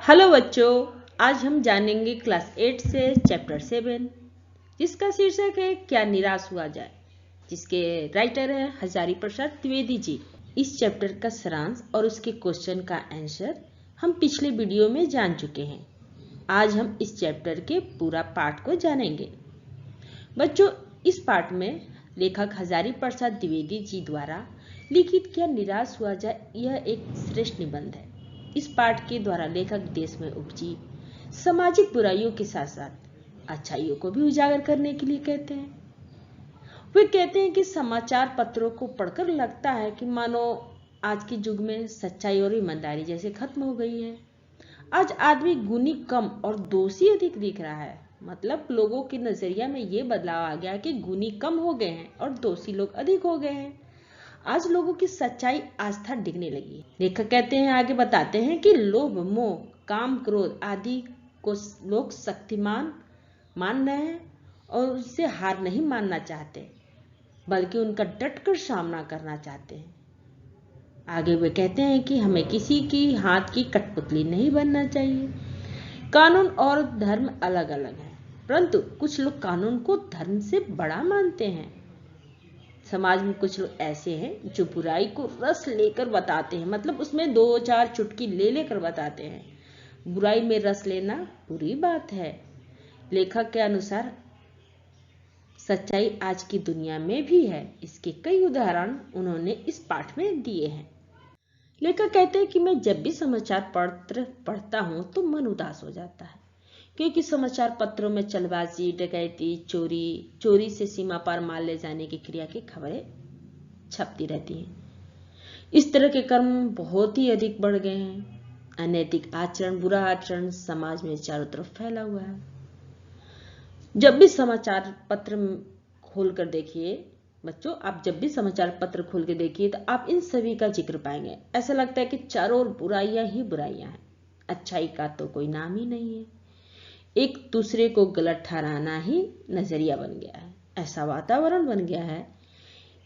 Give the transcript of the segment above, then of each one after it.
Hello बच्चों, आज हम जानेंगे क्लास 8 से चैप्टर 7 जिसका शीर्षक है क्या निराश हुआ जाए, जिसके राइटर है हजारी प्रसाद द्विवेदी जी। इस चैप्टर का सारांश और उसके क्वेश्चन का आंसर हम पिछले वीडियो में जान चुके हैं। आज हम इस चैप्टर के पूरा पाठ को जानेंगे। बच्चों, इस पाठ में लेखक हजारी प्रसाद द्विवेदी जी द्वारा लिखित क्या निराश हुआ जाए यह एक श्रेष्ठ निबंध है। इस पाठ के द्वारा लेखक देश में उपजी सामाजिक बुराइयों के साथ साथ अच्छाइयों को भी उजागर करने के लिए कहते हैं। वे कहते हैं कि समाचार पत्रों को पढ़कर लगता है कि मानो आज के युग में सच्चाई और ईमानदारी जैसे खत्म हो गई है। आज आदमी गुनी कम और दोषी अधिक दिख रहा है। मतलब लोगों के नजरिया में ये बदलाव आ गया कि गुनी कम हो गए हैं और दोषी लोग अधिक हो गए हैं। आज लोगों की सच्चाई आस्था डिगने लगी है। लेखक कहते हैं, आगे बताते हैं कि लोभ, मोह, काम, क्रोध आदि को लोग शक्तिमान मान रहे हैं और उससे हार नहीं मानना चाहते, बल्कि उनका डटकर सामना करना चाहते हैं। आगे वे कहते हैं कि हमें किसी की हाथ की कठपुतली नहीं बनना चाहिए। कानून और धर्म अलग अलग है, परंतु कुछ लोग कानून को धर्म से बड़ा मानते हैं। समाज में कुछ लोग ऐसे हैं जो बुराई को रस लेकर बताते हैं, मतलब उसमें 2-4 चुटकी ले लेकर बताते हैं। बुराई में रस लेना बुरी बात है। लेखक के अनुसार सच्चाई आज की दुनिया में भी है। इसके कई उदाहरण उन्होंने इस पाठ में दिए हैं। लेखक कहते हैं कि मैं जब भी समाचार पत्र पढ़ता हूं तो मन उदास हो जाता है, क्योंकि समाचार पत्रों में चलबाजी, डकैती, चोरी से सीमा पार माल ले जाने की क्रिया की खबरें छपती रहती हैं। इस तरह के कर्म बहुत ही अधिक बढ़ गए हैं। अनैतिक आचरण, बुरा आचरण समाज में चारों तरफ फैला हुआ है। जब भी समाचार पत्र खोलकर देखिए बच्चों, आप जब भी समाचार पत्र खोल के देखिए तो आप इन सभी का जिक्र पाएंगे। ऐसा लगता है कि चारों ओर बुराइयां ही बुराइयां हैं, अच्छाई का तो कोई नाम ही नहीं है। एक दूसरे को गलत ठहराना ही नजरिया बन गया है। ऐसा वातावरण बन गया है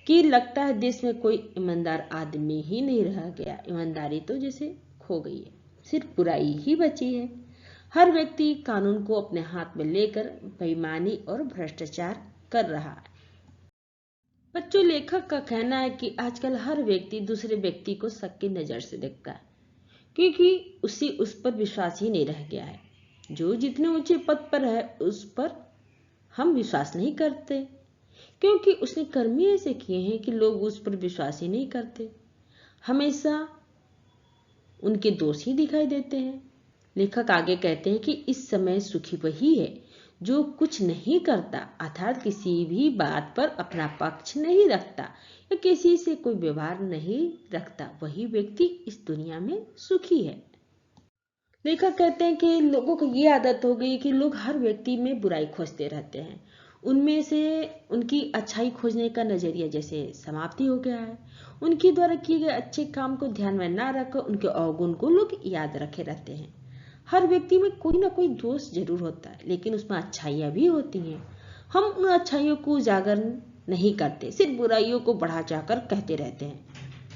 कि लगता है देश में कोई ईमानदार आदमी ही नहीं रह गया। ईमानदारी तो जैसे खो गई है, सिर्फ बुराई ही बची है। हर व्यक्ति कानून को अपने हाथ में लेकर बेईमानी और भ्रष्टाचार कर रहा है। बच्चों, लेखक का कहना है कि आजकल हर व्यक्ति दूसरे व्यक्ति को शक की नजर से देखता है, क्योंकि उस पर विश्वास ही नहीं रह गया है। जो जितने ऊंचे पद पर है उस पर हम विश्वास नहीं करते, क्योंकि उसने कर्म ही ऐसे किए हैं कि लोग उस पर विश्वास ही नहीं करते। हमेशा उनके दोष ही दिखाई देते हैं। लेखक आगे कहते हैं कि इस समय सुखी वही है जो कुछ नहीं करता, अर्थात किसी भी बात पर अपना पक्ष नहीं रखता या किसी से कोई व्यवहार नहीं रखता। वही व्यक्ति इस दुनिया में सुखी है। लेखक कहते हैं कि लोगों को ये आदत हो गई कि लोग हर व्यक्ति में बुराई खोजते रहते हैं। उनमें से उनकी अच्छाई खोजने का नजरिया जैसे समाप्ति हो गया है। उनके द्वारा किए गए अच्छे काम को ध्यान में ना रखकर उनके अवगुण को लोग याद रखे रहते हैं। हर व्यक्ति में कोई ना कोई दोष जरूर होता है, लेकिन उसमें अच्छाइयाँ भी होती हैं। हम उन अच्छाइयों को उजागर नहीं करते, सिर्फ बुराइयों को बढ़ा चढ़ाकर कहते रहते हैं।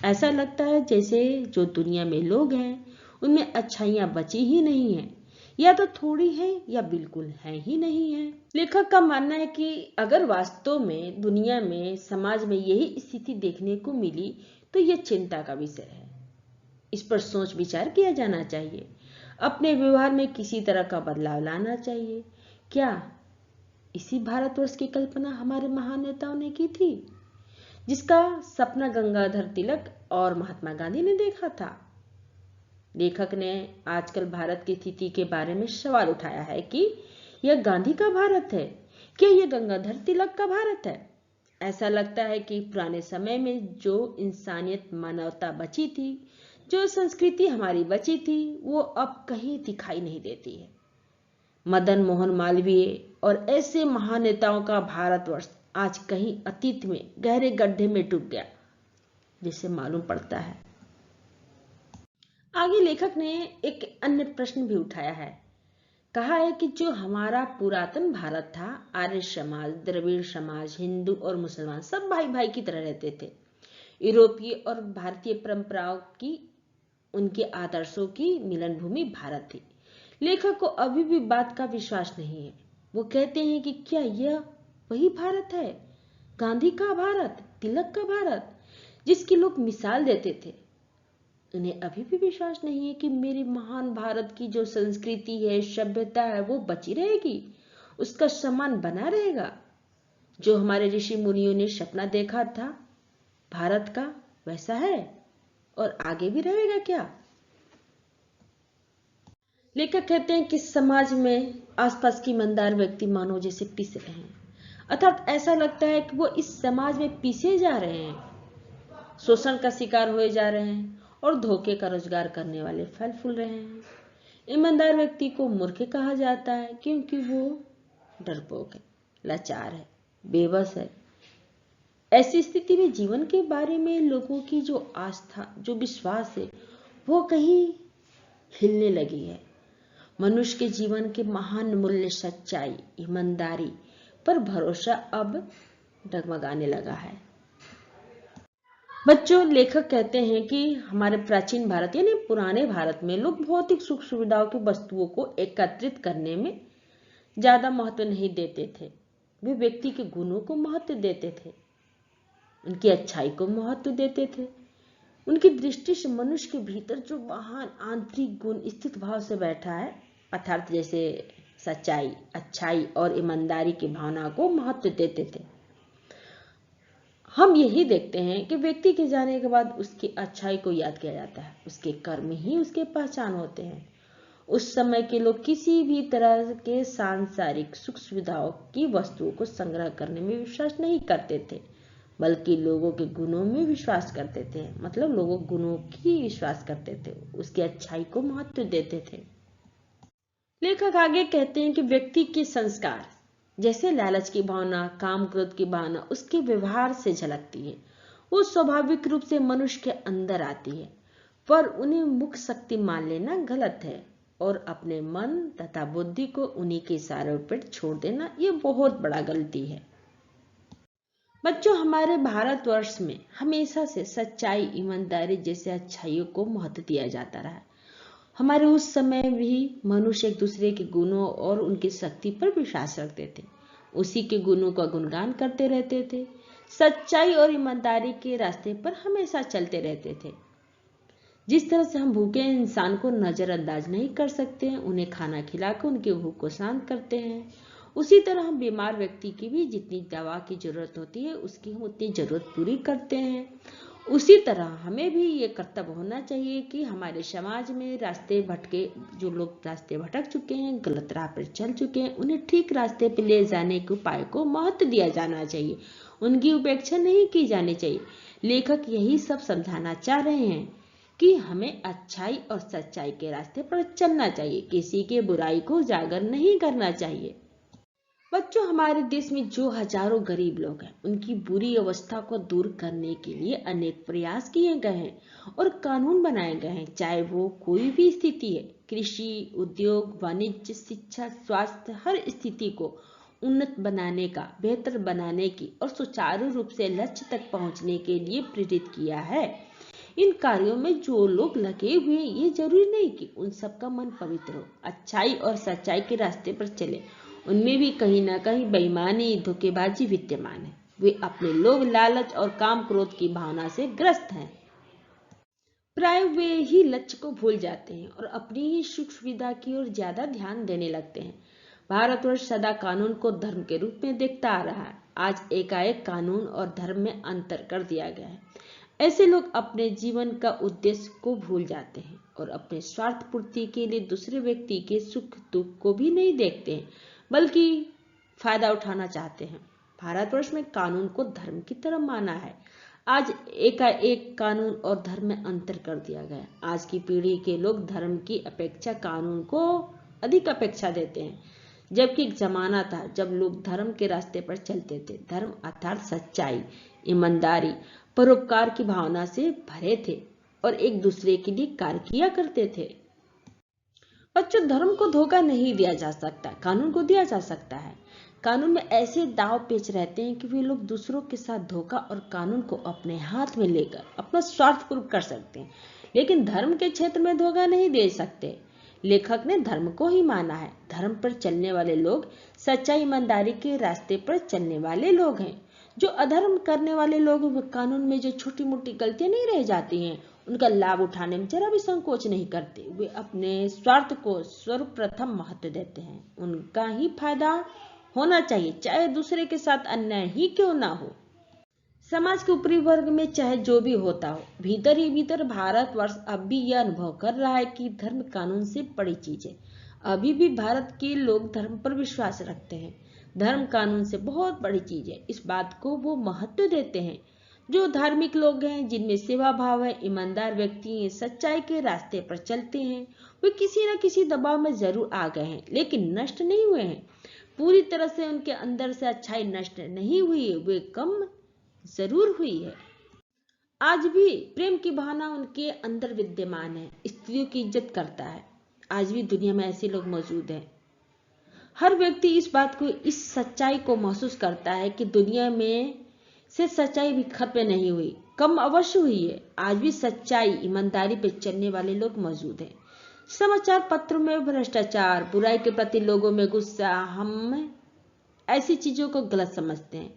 ऐसा लगता है जैसे जो दुनिया में लोग हैं उनमें अच्छाइयाँ बची ही नहीं है, या तो थोड़ी है या बिल्कुल है ही नहीं है। लेखक का मानना है कि अगर वास्तव में दुनिया में, समाज में यही स्थिति देखने को मिली तो यह चिंता का विषय है। इस पर सोच विचार किया जाना चाहिए। अपने व्यवहार में किसी तरह का बदलाव लाना चाहिए। क्या इसी भारतवर्ष की कल्पना हमारे महान नेताओं ने की थी, जिसका सपना गंगाधर तिलक और महात्मा गांधी ने देखा था? लेखक ने आजकल भारत की स्थिति के बारे में सवाल उठाया है कि यह गांधी का भारत है, क्या यह गंगाधर तिलक का भारत है? ऐसा लगता है कि पुराने समय में जो इंसानियत, मानवता बची थी, जो संस्कृति हमारी बची थी, वो अब कहीं दिखाई नहीं देती है। मदन मोहन मालवीय और ऐसे महान नेताओं का भारतवर्ष आज कहीं अतीत में गहरे गड्ढे में डूब गया जिससे मालूम पड़ता है। आगे लेखक ने एक अन्य प्रश्न भी उठाया है। कहा है कि जो हमारा पुरातन भारत था, आर्य समाज, द्रविड़ समाज, हिंदू और मुसलमान सब भाई भाई की तरह रहते थे। यूरोपीय और भारतीय परंपराओं की, उनके आदर्शों की मिलन भूमि भारत थी। लेखक को अभी भी बात का विश्वास नहीं है। वो कहते हैं कि क्या यह वही भारत है, गांधी का भारत, तिलक का भारत, जिसकी लोग मिसाल देते थे। उन्हें अभी भी विश्वास नहीं है कि मेरे महान भारत की जो संस्कृति है, सभ्यता है, वो बची रहेगी, उसका सम्मान बना रहेगा। जो हमारे ऋषि मुनियों ने सपना देखा था भारत का, वैसा है और आगे भी रहेगा क्या? लेखक कहते हैं कि समाज में आसपास की ईमानदार व्यक्ति मानव जैसे पिस रहे हैं, अर्थात ऐसा लगता है कि वो इस समाज में पीसे जा रहे हैं, शोषण का शिकार हुए जा रहे हैं और धोखे का रोजगार करने वाले फल फूल रहे हैं। ईमानदार व्यक्ति को मूर्ख कहा जाता है क्योंकि वो डरपोक है, लाचार है, बेबस है। ऐसी स्थिति में जीवन के बारे में लोगों की जो आस्था, जो विश्वास है, वो कहीं हिलने लगी है। मनुष्य के जीवन के महान मूल्य सच्चाई, ईमानदारी पर भरोसा अब डगमगाने लगा है। बच्चों, लेखक कहते हैं कि हमारे प्राचीन भारत यानी पुराने भारत में लोग भौतिक सुख सुविधाओं की वस्तुओं को एकत्रित करने में ज्यादा महत्व नहीं देते थे। वे व्यक्ति के गुणों को महत्व देते थे, उनकी अच्छाई को महत्व देते थे। उनकी दृष्टि से मनुष्य के भीतर जो महान आंतरिक गुण स्थित भाव से बैठा है, अर्थात जैसे सच्चाई, अच्छाई और ईमानदारी की भावना को महत्व देते थे। हम यही देखते हैं कि व्यक्ति के जाने के बाद उसकी अच्छाई को याद किया जाता है, उसके कर्म ही उसके पहचान होते हैं। उस समय के लोग किसी भी तरह के सांसारिक सुख सुविधाओं की वस्तुओं को संग्रह करने में विश्वास नहीं करते थे, बल्कि लोगों के गुणों में विश्वास करते थे। मतलब लोगों गुणों की विश्वास करते थे, उसकी अच्छाई को महत्व देते थे। लेखक आगे कहते हैं कि व्यक्ति के संस्कार जैसे लालच की भावना, काम क्रोध की भावना उसके व्यवहार से झलकती है। वो स्वाभाविक रूप से मनुष्य के अंदर आती है, पर उन्हें मुख्य शक्ति मान लेना गलत है और अपने मन तथा बुद्धि को उन्हीं के इशारों पर छोड़ देना ये बहुत बड़ा गलती है। बच्चों, हमारे भारतवर्ष में हमेशा से सच्चाई, ईमानदारी जैसे अच्छाइयों को महत्व दिया जाता रहा है। हमारे उस समय भी मनुष्य एक दूसरे के गुणों और उनकी शक्ति पर विश्वास रखते थे, उसी के गुणों का गुणगान करते रहते थे, सच्चाई और ईमानदारी के रास्ते पर हमेशा चलते रहते थे। जिस तरह से हम भूखे इंसान को नजरअंदाज नहीं कर सकते हैं, उन्हें खाना खिलाकर उनकी भूख को शांत करते हैं, उसी तरह हम बीमार व्यक्ति की भी जितनी दवा की जरूरत होती है उसकी हम उतनी जरूरत पूरी करते हैं। उसी तरह हमें भी ये कर्तव्य होना चाहिए कि हमारे समाज में जो लोग रास्ते भटक चुके हैं, गलत राह पर चल चुके हैं, उन्हें ठीक रास्ते पर ले जाने के उपाय को महत्व दिया जाना चाहिए, उनकी उपेक्षा नहीं की जानी चाहिए। लेखक यही सब समझाना चाह रहे हैं कि हमें अच्छाई और सच्चाई के रास्ते पर चलना चाहिए, किसी के बुराई को उजागर नहीं करना चाहिए। बच्चों, हमारे देश में जो हजारों गरीब लोग हैं, उनकी बुरी अवस्था को दूर करने के लिए अनेक प्रयास किए गए हैं और कानून बनाए गए हैं। चाहे वो कोई भी स्थिति है, कृषि, उद्योग, वाणिज्य, शिक्षा, स्वास्थ्य, हर स्थिति को उन्नत बनाने का, बेहतर बनाने की और सुचारू रूप से लक्ष्य तक पहुंचने के लिए प्रेरित किया है। इन कार्यों में जो लोग लगे हुए हैं, ये जरूरी नहीं कि उन सबका मन पवित्र हो, अच्छाई और सच्चाई के रास्ते पर चले। उनमें भी कहीं ना कहीं बेईमानी, धोखेबाजी विद्यमान है। वे अपने लोभ, लालच और काम क्रोध की भावना से ग्रस्त हैं। प्राय वे ही लक्ष्य को भूल जाते हैं और अपनी ही सुख सुविधा की ओर ज्यादा ध्यान देने लगते हैं। भारतवर्ष सदा कानून को धर्म के रूप में देखता आ रहा है। आज एकाएक कानून और धर्म में अंतर कर दिया गया है। ऐसे लोग अपने जीवन का उद्देश्य को भूल जाते हैं और अपने स्वार्थ पूर्ति के लिए दूसरे व्यक्ति के सुख दुख को भी नहीं देखते हैं, बल्कि फायदा उठाना चाहते हैं। भारतवर्ष में कानून को धर्म की तरह माना है। आज एकाएक कानून और धर्म में अंतर कर दिया गया। आज की पीढ़ी के लोग धर्म की अपेक्षा कानून को अधिक अपेक्षा देते हैं, जबकि एक जमाना था जब लोग धर्म के रास्ते पर चलते थे। धर्म अर्थात सच्चाई, ईमानदारी, परोपकार की भावना से भरे थे और एक दूसरे के लिए कार्य किया करते थे। बच्चों, धर्म को धोखा नहीं दिया जा सकता, कानून को दिया जा सकता है। कानून में ऐसे दाव पेच रहते हैं कि वे लोग दूसरों के साथ धोखा और कानून को अपने हाथ में लेकर अपना स्वार्थ पूर्ण कर सकते हैं, लेकिन धर्म के क्षेत्र में धोखा नहीं दे सकते। लेखक ने धर्म को ही माना है। धर्म पर चलने वाले लोग सच्चाई ईमानदारी के रास्ते पर चलने वाले लोग हैं। जो अधर्म करने वाले लोग वे कानून में जो छोटी मोटी गलतियां नहीं रह जाती हैं उनका लाभ उठाने में जरा भी संकोच नहीं करते। वे अपने स्वार्थ को सर्वप्रथम महत्व देते हैं। उनका ही फायदा होना चाहिए, चाहे दूसरे के साथ अन्याय ही क्यों ना हो। समाज के ऊपरी वर्ग में चाहे जो भी होता हो, भीतर ही भीतर भारतवर्ष अब भी यह अनुभव कर रहा है कि धर्म कानून से बड़ी चीज है। अभी भी भारत के लोग धर्म पर विश्वास रखते हैं। धर्म कानून से बहुत बड़ी चीज है, इस बात को वो महत्व देते हैं। जो धार्मिक लोग हैं, जिनमें सेवा भाव है, ईमानदार व्यक्ति हैं, सच्चाई के रास्ते पर चलते हैं, वे किसी न किसी दबाव में जरूर आ गए हैं, लेकिन नष्ट नहीं हुए हैं। पूरी तरह से उनके अंदर से अच्छाई नष्ट नहीं हुई है, वे कम जरूर हुई है। आज भी प्रेम की भावना उनके अंदर विद्यमान है, स्त्रियों की इज्जत करता है। आज भी दुनिया में ऐसे लोग मौजूद हैं। हर व्यक्ति इस बात को, इस सच्चाई को महसूस करता है कि दुनिया में से सच्चाई भी खत्म नहीं हुई, कम अवश्य हुई है। आज भी सच्चाई ईमानदारी पर चलने वाले लोग मौजूद हैं। समाचार पत्रों में भ्रष्टाचार, बुराई के प्रति लोगों में गुस्सा, हम ऐसी चीजों को गलत समझते हैं।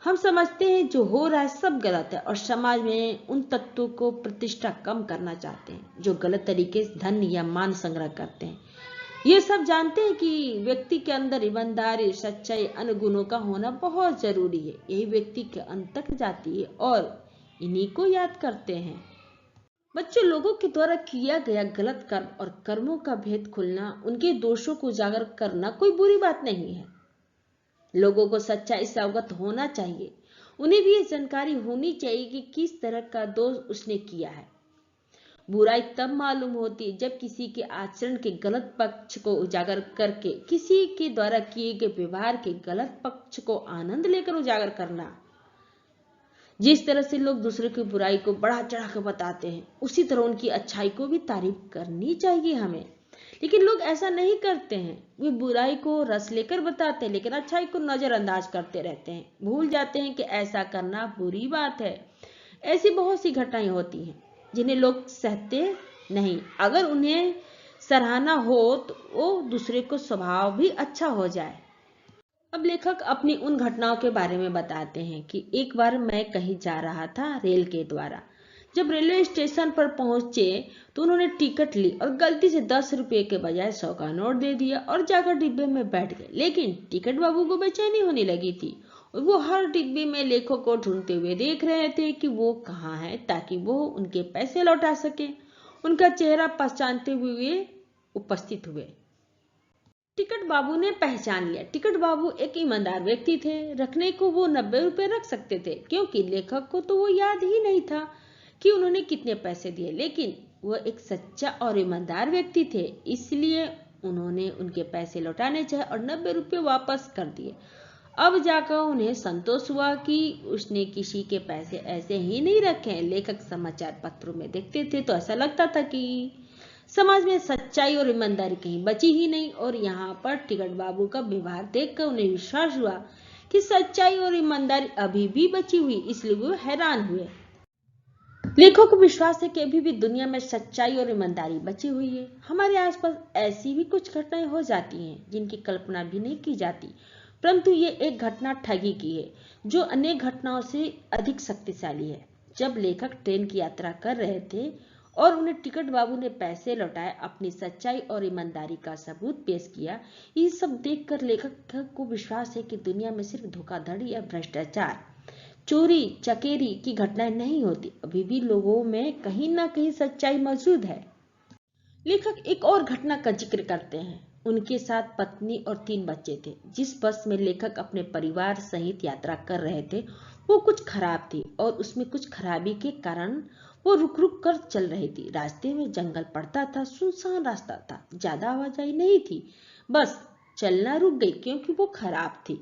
हम समझते हैं जो हो रहा है सब गलत है और समाज में उन तत्वों को प्रतिष्ठा कम करना चाहते हैं जो गलत तरीके से धन या मान संग्रह करते हैं। ये सब जानते हैं कि व्यक्ति के अंदर ईमानदारी, सच्चाई, अन्य गुणों का होना बहुत जरूरी है। यही व्यक्ति के अंत तक जाती है और इन्हीं को याद करते हैं। बच्चों, लोगों के द्वारा किया गया गलत कर्म और कर्मों का भेद खुलना, उनके दोषों को उजागर करना कोई बुरी बात नहीं है। लोगों को सच्चाई से अवगत होना चाहिए। उन्हें भी ये जानकारी होनी चाहिए कि किस तरह का दोष उसने किया है। बुराई तब मालूम होती है जब किसी के आचरण के गलत पक्ष को उजागर करके किसी के द्वारा किए गए व्यवहार के गलत पक्ष को आनंद लेकर उजागर करना। जिस तरह से लोग दूसरे की बुराई को बढ़ा चढ़ा कर बताते हैं, उसी तरह उनकी अच्छाई को भी तारीफ करनी चाहिए हमें। लेकिन लोग ऐसा नहीं करते हैं। वे बुराई को रस लेकर बताते हैं, लेकिन अच्छाई को नजरअंदाज करते रहते हैं। भूल जाते हैं कि ऐसा करना बुरी बात है। ऐसी बहुत सी घटनाएं होती हैं जिन्हें लोग सहते नहीं। अगर उन्हें सराहना हो तो वो दूसरे को स्वभाव भी अच्छा हो जाए। अब लेखक अपनी उन घटनाओं के बारे में बताते हैं कि एक बार मैं कहीं जा रहा था रेल के द्वारा। जब रेलवे स्टेशन पर पहुंचे तो उन्होंने टिकट ली और गलती से 10 रुपये के बजाय 100 का नोट दे दिया और जाकर डिब्बे में बैठ गए। लेकिन टिकट बाबू को बेचैनी होने लगी थी और वो हर डिब्बे में लेखक को ढूंढते हुए देख रहे थे कि वो कहाँ है, ताकि वो उनके पैसे लौटा सके। उनका चेहरा पहचानते हुए उपस्थित हुए। टिकट बाबू ने पहचान लिया। टिकट बाबू एक ईमानदार व्यक्ति थे। रखने को वो 90 रुपये रख सकते थे, क्योंकि लेखक को तो वो याद ही नहीं था कि उन्होंने कितने पैसे दिए। लेकिन वह एक सच्चा और ईमानदार व्यक्ति थे, इसलिए उन्होंने उनके पैसे लौटाने चाहे और 90 रुपये वापस कर दिए। अब जाकर उन्हें संतोष हुआ कि उसने किसी के पैसे ऐसे ही नहीं रखे। लेखक समाचार पत्रों में देखते थे तो ऐसा लगता था कि समाज में सच्चाई और ईमानदारी कहीं बची ही नहीं, और यहाँ पर टिकट बाबू का व्यवहार देखकर उन्हें विश्वास हुआ कि सच्चाई और ईमानदारी अभी भी बची हुई, इसलिए वो हैरान हुए। लेखकों को विश्वास है कि अभी भी दुनिया में सच्चाई और ईमानदारी बची हुई है। हमारे आसपास ऐसी भी कुछ घटनाएं हो जाती हैं जिनकी कल्पना भी नहीं की जाती, परंतु ये एक घटना ठगी की है जो अनेक घटनाओं से अधिक शक्तिशाली है। जब लेखक ट्रेन की यात्रा कर रहे थे और उन्हें टिकट बाबू ने पैसे लौटाए, अपनी सच्चाई और ईमानदारी का सबूत पेश किया, ये सब देखकर लेखक को विश्वास है कि दुनिया में सिर्फ धोखाधड़ी या भ्रष्टाचार, चोरी चकेरी की घटनाएं नहीं होती, अभी भी लोगों में कहीं ना कहीं सच्चाई मौजूद है। लेखक एक और घटना का जिक्र करते हैं। उनके साथ पत्नी और 3 बच्चे थे। जिस बस में लेखक अपने परिवार सहित यात्रा कर रहे थे वो कुछ खराब थी और उसमें कुछ खराबी के कारण वो रुक रुक कर चल रही थी। रास्ते में जंगल पड़ता था, सुनसान रास्ता था, ज्यादा आवाजाही नहीं थी, बस चलना रुक गई क्योंकि वो खराब थी।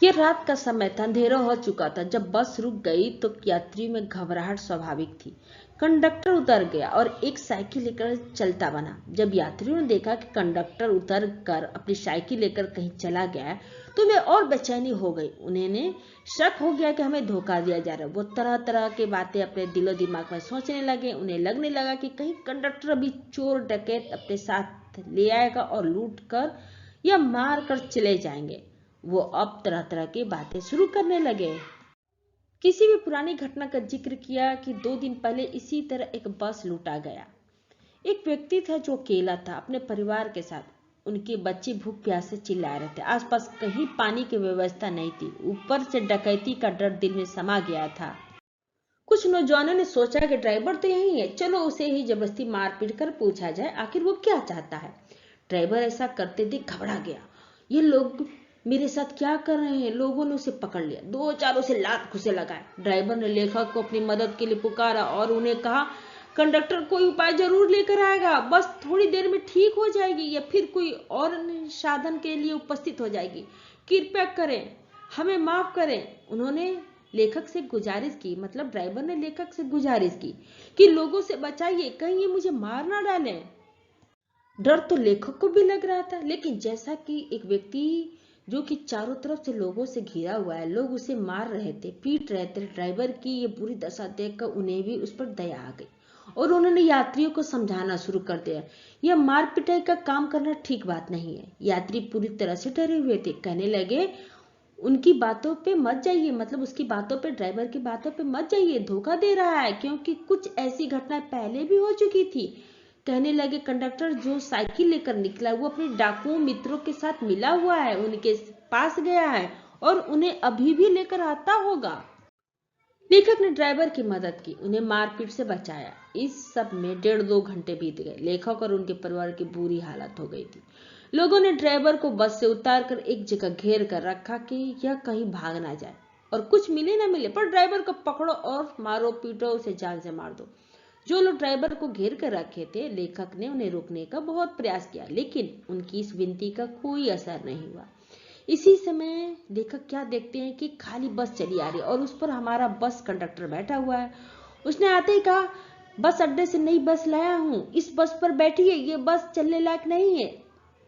यह रात का समय था, अंधेरा हो चुका था। जब बस रुक गई तो यात्रियों में घबराहट स्वाभाविक थी। कंडक्टर उतर गया और एक साइकिल लेकर चलता बना। जब यात्रियों ने देखा कि कंडक्टर उतर कर अपनी साइकिल लेकर कहीं चला गया तो वे और बेचैनी हो गई। उन्हें शक हो गया कि हमें धोखा दिया जा रहा है। वो तरह तरह की बातें अपने दिलो दिमाग में सोचने लगे। उन्हें लगने लगा कि कहीं कंडक्टर अभी चोर डकैत अपने साथ ले आएगा और लूट कर या मार कर चले जाएंगे। वो अब तरह तरह की बातें शुरू करने लगे। किसी भी पुरानी घटना का जिक्र किया कि 2 दिन पहले इसी तरह एक बस लूटा गया। एक व्यक्ति था जो अकेला था अपने परिवार के साथ। उनके बच्चे भूख प्यास से चिल्ला रहे थे। आसपास कहीं पानी की व्यवस्था नहीं थी। ऊपर से डकैती का डर दिल में समा गया था। कुछ नौजवानों ने सोचा कि ड्राइवर तो यही है, चलो उसे ही जबरदस्ती मार पीट कर पूछा जाए आखिर वो क्या चाहता है। ड्राइवर ऐसा करते देख घबरा गया। ये लोग मेरे साथ क्या कर रहे हैं। लोगों ने उसे पकड़ लिया, 2-4 उसे लात घुसे लगाए। ड्राइवर ने लेखक को अपनी मदद के लिए पुकारा और उन्हें कहा कंडक्टर कोई उपाय जरूर लेकर आएगा, बस थोड़ी देर में ठीक हो जाएगी या फिर कोई और साधन के लिए उपस्थित हो जाएगी। कृपया करें, हमें माफ करें। उन्होंने लेखक से गुजारिश की, मतलब ड्राइवर ने लेखक से गुजारिश की कि लोगों से बचाइए, कहीं ये मुझे मार ना डालें। डर तो लेखक को भी लग रहा था, लेकिन जैसा कि एक व्यक्ति जो कि चारों तरफ से लोगों से घिरा हुआ है, लोग उसे मार रहे थे, पीट रहे थे। ड्राइवर की ये बुरी दशा देखकर उन्हें भी उस पर दया आ गई और उन्होंने यात्रियों को समझाना शुरू कर दिया, यह मार पिटाई का काम करना ठीक बात नहीं है। यात्री पूरी तरह से डरे हुए थे। कहने लगे उनकी बातों पे मत जाइए, मतलब उसकी बातों पे, ड्राइवर की बातों पे मत जाइए, धोखा दे रहा है, क्योंकि कुछ ऐसी घटनाएं पहले भी हो चुकी थी। कहने लगे कंडक्टर जो साइकिल लेकर निकला वो अपने डाकुओं मित्रों के साथ मिला हुआ है, उनके पास गया है और उन्हें अभी भी लेकर आता होगा। लेखक ने ड्राइवर की मदद की, उन्हें मारपीट से बचाया। इस सब में 1.5-2 घंटे बीत गए। लेखक और उनके परिवार की बुरी हालत हो गई थी। लोगों ने ड्राइवर को बस से उतारकर एक जगह घेर कर रखा कि यह कहीं भाग ना जाए और कुछ मिले ना मिले पर ड्राइवर को पकड़ो और मारो पीटो, उसे जान से मार दो। जो लोग ड्राइवर को घेर कर रखे थे, लेखक ने उन्हें रोकने का बहुत प्रयास किया, लेकिन उनकी इस विनती का कोई असर नहीं हुआ। इसी समय लेखक क्या देखते हैं कि खाली बस चली आ रही है और उस पर हमारा बस कंडक्टर बैठा हुआ है। उसने आते ही कहा बस अड्डे से नई बस लाया हूं, इस बस पर बैठिए, ये बस चलने लायक नहीं है।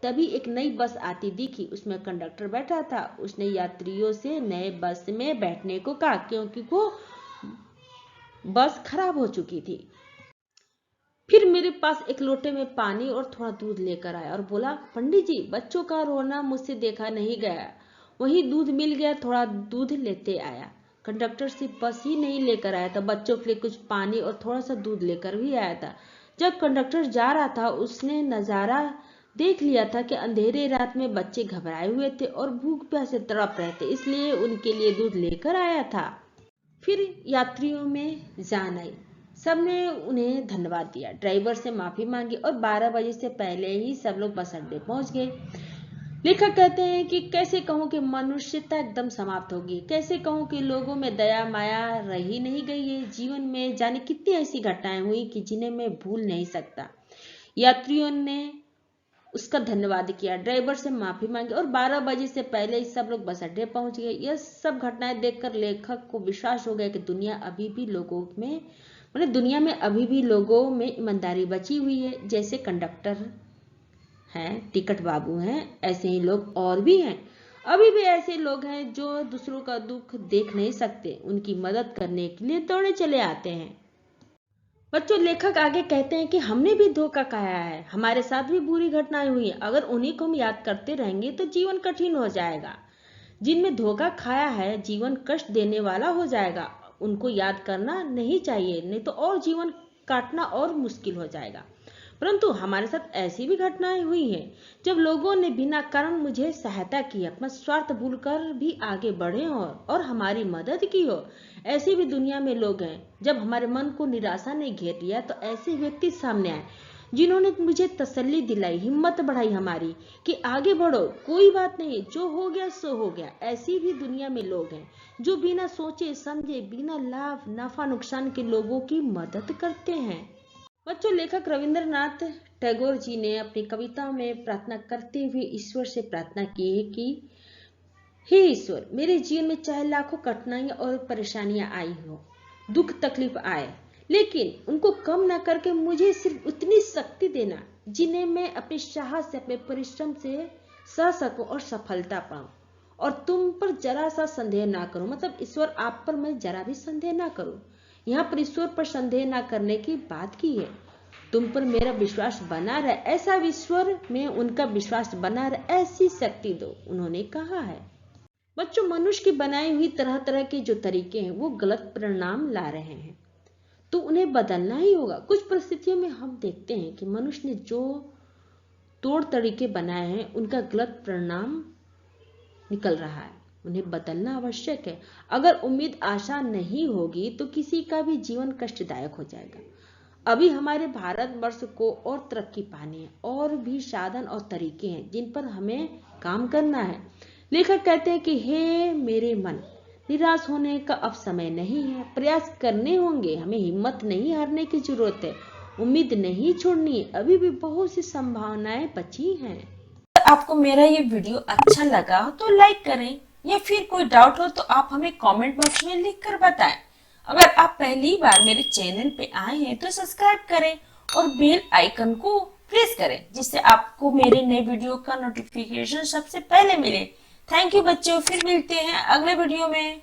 तभी एक नई बस आती दिखी, उसमें कंडक्टर बैठा था। उसने यात्रियों से नए बस में बैठने को कहा क्योंकि वो बस खराब हो चुकी थी। फिर मेरे पास एक लोटे में पानी और थोड़ा दूध लेकर आया और बोला पंडित जी, बच्चों का रोना मुझसे देखा नहीं गया, वहीं दूध मिल गया, थोड़ा दूध लेते आया। कंडक्टर सिर्फ बस ही नहीं लेकर आया था, बच्चों के लिए कुछ पानी और थोड़ा सा दूध लेकर भी आया था। जब कंडक्टर जा रहा था उसने नजारा देख लिया था कि अंधेरे रात में बच्चे घबराए हुए थे और भूख प्यास से तड़प रहे थे, इसलिए उनके लिए दूध लेकर आया था। फिर यात्रियों में जान आई, सबने उन्हें धन्यवाद दिया, ड्राइवर से माफी मांगी और 12 बजे से पहले ही सब लोग बस अड्डे पहुंच गए। लेखक कहते हैं कि कैसे कहूं कि मनुष्यता एकदम समाप्त होगी, कैसे कहूं कि लोगों में दया माया रही नहीं गई है। जीवन में जाने कितनी ऐसी घटनाएं हुई कि जिन्हें मैं भूल नहीं सकता। यात्रियों ने उसका धन्यवाद किया, ड्राइवर से माफी मांगी और 12 बजे से पहले ही सब लोग बस अड्डे पहुंच गए। यह सब घटनाएं देखकर लेखक को विश्वास हो गया कि दुनिया में अभी भी लोगों में ईमानदारी बची हुई है। जैसे कंडक्टर हैं, टिकट बाबू हैं, ऐसे ही लोग और भी हैं। अभी भी ऐसे लोग हैं जो दूसरों का दुख देख नहीं सकते, उनकी मदद करने के लिए दौड़े चले आते हैं। बच्चों, लेखक आगे कहते हैं कि हमने भी धोखा खाया है, हमारे साथ भी बुरी घटनाएं हुई हैं। अगर उन्हीं को हम याद करते रहेंगे तो जीवन कठिन हो जाएगा। जिनमें धोखा खाया है जीवन कष्ट देने वाला हो जाएगा, उनको याद करना नहीं चाहिए, नहीं तो और जीवन काटना और मुश्किल हो जाएगा। परंतु हमारे साथ ऐसी भी घटनाएं हुई हैं जब लोगों ने बिना कारण मुझे सहायता की, अपना स्वार्थ भूलकर भी आगे बढ़े और हमारी मदद की हो। ऐसे भी दुनिया में लोग हैं। जब हमारे मन को निराशा ने घेर लिया तो ऐसे व्यक्ति सामने आए जिन्होंने मुझे तसल्ली दिलाई, हिम्मत बढ़ाई हमारी कि आगे बढ़ो, कोई बात नहीं, जो हो गया सो हो गया। ऐसी भी दुनिया में लोग हैं जो बिना सोचे समझे, बिना लाभ नफा नुकसान के लोगों की मदद करते हैं। बच्चों, लेखक रविंद्रनाथ टैगोर जी ने अपनी कविताओं में प्रार्थना करते हुए ईश्वर से प्रार्थना की है कि हे ईश्वर, मेरे जीवन में चाहे लाखों कठिनाइयां और परेशानियां आई हो, दुख तकलीफ आए, लेकिन उनको कम ना करके मुझे सिर्फ उतनी शक्ति देना जिन्हें मैं अपने साहस से, अपने परिश्रम से सह सकूं और सफलता पाऊं, और तुम पर जरा सा संदेह ना करूं। मतलब ईश्वर आप पर मैं जरा भी संदेह ना करूं। यहाँ पर ईश्वर पर संदेह ना करने की बात की है। तुम पर मेरा विश्वास बना रहे, ऐसा ईश्वर में उनका विश्वास बना रहे, ऐसी शक्ति दो, उन्होंने कहा है। बच्चों, मनुष्य की बनाई हुई तरह तरह के जो तरीके हैं वो गलत परिणाम ला रहे हैं, तो उन्हें बदलना ही होगा। कुछ परिस्थितियों में हम देखते हैं कि मनुष्य ने जो तोड़ तरीके बनाए हैं उनका गलत परिणाम निकल रहा है, उन्हें बदलना आवश्यक है। अगर उम्मीद आशा नहीं होगी तो किसी का भी जीवन कष्टदायक हो जाएगा। अभी हमारे भारतवर्ष को और तरक्की पानी है, और भी साधन और तरीके हैं जिन पर हमें काम करना है। लेखक कहते हैं कि हे मेरे मन, निराश होने का अब समय नहीं है, प्रयास करने होंगे, हमें हिम्मत नहीं हारने की जरूरत है, उम्मीद नहीं छोड़नी है, अभी भी बहुत सी संभावनाएं बची हैं। अगर आपको मेरा ये वीडियो अच्छा लगा तो लाइक करें, या फिर कोई डाउट हो तो आप हमें कमेंट बॉक्स में लिख कर बताएं। अगर आप पहली बार मेरे चैनल पे आए हैं तो सब्सक्राइब करें और बेल आइकन को प्रेस करें, जिससे आपको मेरे नए वीडियो का नोटिफिकेशन सबसे पहले मिले। थैंक यू बच्चों, फिर मिलते हैं अगले वीडियो में।